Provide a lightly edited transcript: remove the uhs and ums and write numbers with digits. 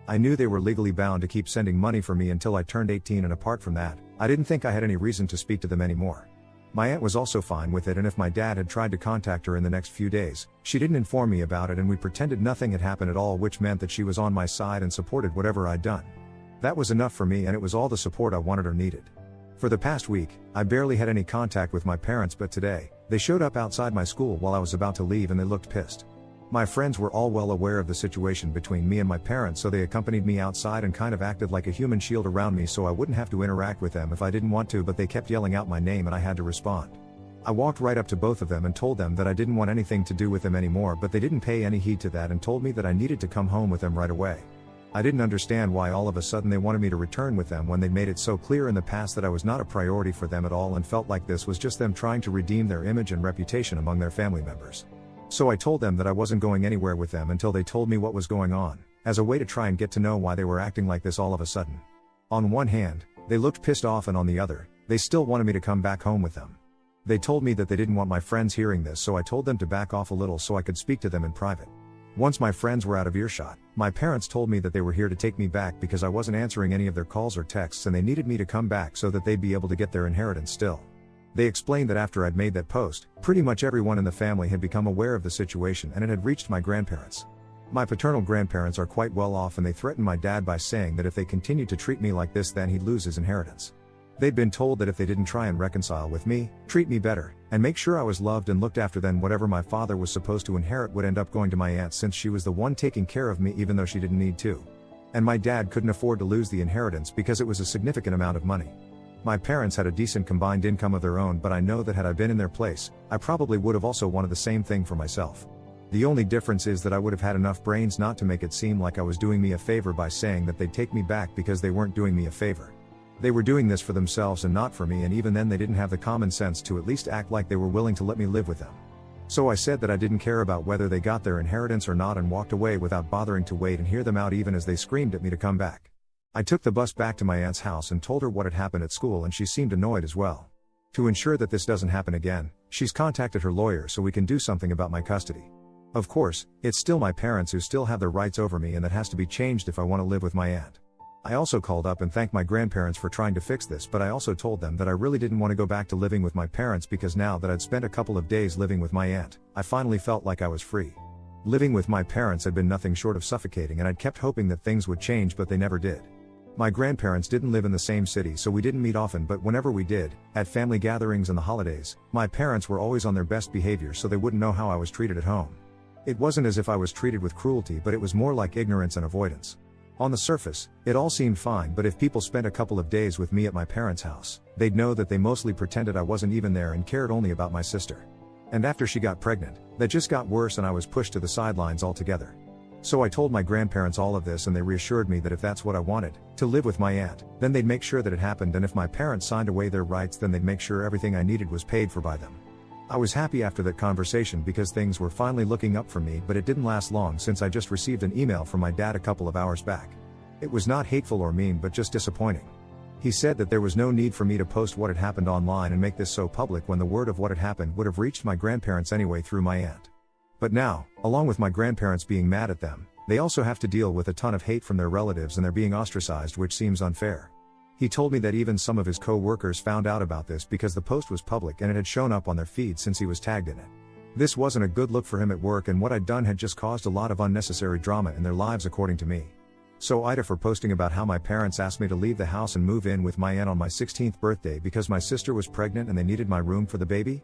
I knew they were legally bound to keep sending money for me until I turned 18, and apart from that, I didn't think I had any reason to speak to them anymore. My aunt was also fine with it, and if my dad had tried to contact her in the next few days, she didn't inform me about it, and we pretended nothing had happened at all, which meant that she was on my side and supported whatever I'd done. That was enough for me, and it was all the support I wanted or needed. For the past week, I barely had any contact with my parents, but today, they showed up outside my school while I was about to leave and they looked pissed. My friends were all well aware of the situation between me and my parents, so they accompanied me outside and kind of acted like a human shield around me so I wouldn't have to interact with them if I didn't want to, but they kept yelling out my name and I had to respond. I walked right up to both of them and told them that I didn't want anything to do with them anymore, but they didn't pay any heed to that and told me that I needed to come home with them right away. I didn't understand why all of a sudden they wanted me to return with them when they'd made it so clear in the past that I was not a priority for them at all, and felt like this was just them trying to redeem their image and reputation among their family members. So I told them that I wasn't going anywhere with them until they told me what was going on, as a way to try and get to know why they were acting like this all of a sudden. On one hand, they looked pissed off, and on the other, they still wanted me to come back home with them. They told me that they didn't want my friends hearing this, so I told them to back off a little so I could speak to them in private. Once my friends were out of earshot, my parents told me that they were here to take me back because I wasn't answering any of their calls or texts, and they needed me to come back so that they'd be able to get their inheritance still. They explained that after I'd made that post, pretty much everyone in the family had become aware of the situation and it had reached my grandparents. My paternal grandparents are quite well off, and they threatened my dad by saying that if they continued to treat me like this, then he'd lose his inheritance. They'd been told that if they didn't try and reconcile with me, treat me better, and make sure I was loved and looked after, then whatever my father was supposed to inherit would end up going to my aunt, since she was the one taking care of me even though she didn't need to. And my dad couldn't afford to lose the inheritance because it was a significant amount of money. My parents had a decent combined income of their own, but I know that had I been in their place, I probably would have also wanted the same thing for myself. The only difference is that I would have had enough brains not to make it seem like I was doing me a favor by saying that they'd take me back, because they weren't doing me a favor. They were doing this for themselves and not for me, and even then they didn't have the common sense to at least act like they were willing to let me live with them. So I said that I didn't care about whether they got their inheritance or not, and walked away without bothering to wait and hear them out, even as they screamed at me to come back. I took the bus back to my aunt's house and told her what had happened at school, and she seemed annoyed as well. To ensure that this doesn't happen again, she's contacted her lawyer so we can do something about my custody. Of course, it's still my parents who still have their rights over me, and that has to be changed if I want to live with my aunt. I also called up and thanked my grandparents for trying to fix this, but I also told them that I really didn't want to go back to living with my parents, because now that I'd spent a couple of days living with my aunt, I finally felt like I was free. Living with my parents had been nothing short of suffocating, and I'd kept hoping that things would change, but they never did. My grandparents didn't live in the same city, so we didn't meet often, but whenever we did, at family gatherings and the holidays, my parents were always on their best behavior, so they wouldn't know how I was treated at home. It wasn't as if I was treated with cruelty, but it was more like ignorance and avoidance. On the surface, it all seemed fine, but if people spent a couple of days with me at my parents' house, they'd know that they mostly pretended I wasn't even there and cared only about my sister. And after she got pregnant, that just got worse, and I was pushed to the sidelines altogether. So I told my grandparents all of this, and they reassured me that if that's what I wanted, to live with my aunt, then they'd make sure that it happened, and if my parents signed away their rights, then they'd make sure everything I needed was paid for by them. I was happy after that conversation because things were finally looking up for me, but it didn't last long, since I just received an email from my dad a couple of hours back. It was not hateful or mean, but just disappointing. He said that there was no need for me to post what had happened online and make this so public when the word of what had happened would have reached my grandparents anyway through my aunt. But now, along with my grandparents being mad at them, they also have to deal with a ton of hate from their relatives, and they're being ostracized, which seems unfair. He told me that even some of his co-workers found out about this because the post was public and it had shown up on their feed since he was tagged in it. This wasn't a good look for him at work, and what I'd done had just caused a lot of unnecessary drama in their lives, according to me. So Ida for posting about how my parents asked me to leave the house and move in with my aunt on my 16th birthday because my sister was pregnant and they needed my room for the baby?